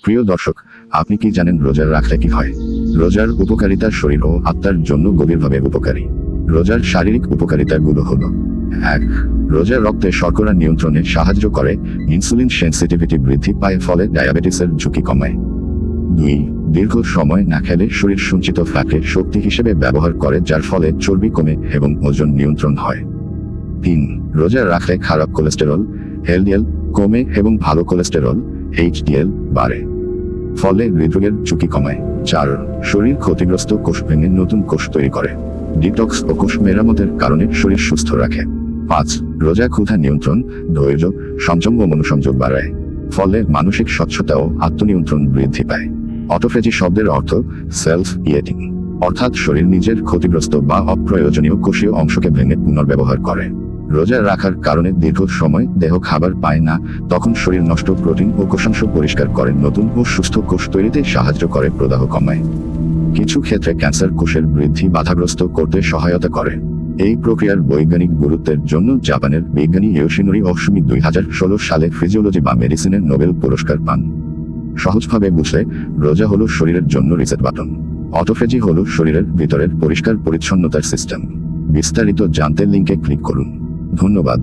প্রিয় দর্শক, আপনি কি জানেন রোজা রাখলে কি হয়? রোজার উপকারিতা শরীর ও আত্মার জন্য গভীরভাবে উপকারী। রোজার শারীরিক উপকারিতাগুলো হলো: 1. রোজা রক্তে শর্করা নিয়ন্ত্রণে সাহায্য করে, ইনসুলিন সেন্সিটিভিটি বৃদ্ধি পায়, ফলে ডায়াবেটিসের ঝুঁকি কমায়। 2. দীর্ঘ সময় না খেলে শরীর সঞ্চিত ফ্যাটকে শক্তি হিসেবে ব্যবহার করে, যার ফলে চর্বি কমে এবং ওজন নিয়ন্ত্রণ হয়। 3. রোজা রাখলে খারাপ কোলেস্টেরল এলডিএল কমে এবং ভালো কোলেস্টেরল এইচডিএল বাড়ে, ফলে হৃদরোগের ঝুঁকি কমায়। 4. শরীর ক্ষতিগ্রস্ত কোষ ভেঙে নতুন কোষ তৈরি করে, ডিটক্স ও কোষ মেরামতের কারণে শরীর সুস্থ রাখে। 5. রোজা ক্ষুধা নিয়ন্ত্রণ, ধৈর্য, সংযম ও মনোসংযোগ বাড়ায়, ফলে মানসিক স্বচ্ছতা ও আত্মনিয়ন্ত্রণ বৃদ্ধি পায়। অটোফেজি শব্দের অর্থ সেলফ ইয়েটিং, অর্থাৎ শরীর নিজের ক্ষতিগ্রস্ত বা অপ্রয়োজনীয় কোষীয় অংশকে ভেঙে পুনর্ব্যবহার করে। রোজা রাখার কারণে দীর্ঘ সময় দেহ খাবার পায় না, তখন শরীর নষ্ট প্রোটিন ও কোষাংশ পরিষ্কার করে নতুন ও সুস্থ কোষ তৈরিতে সাহায্য করে, প্রদাহ কমায়। কিছু ক্ষেত্রে ক্যান্সার কোষের বৃদ্ধি বাধাগ্রস্ত করতে সহায়তা করে। এই প্রক্রিয়ার বৈজ্ঞানিক গুরুত্বের জন্য জাপানের বিজ্ঞানী ইয়োশিনোরি ওহসুমি 2016 সালে ফিজিওলজি বা মেডিসিনের নোবেল পুরস্কার পান। সহজভাবে বুঝলে, রোজা হলো শরীরের জন্য রিসেট বাটন। অটোফেজি হলো শরীরের ভিতরের পরিষ্কার পরিচ্ছন্নতার সিস্টেম। বিস্তারিত জানতে লিঙ্কে ক্লিক করুন। ধন্যবাদ।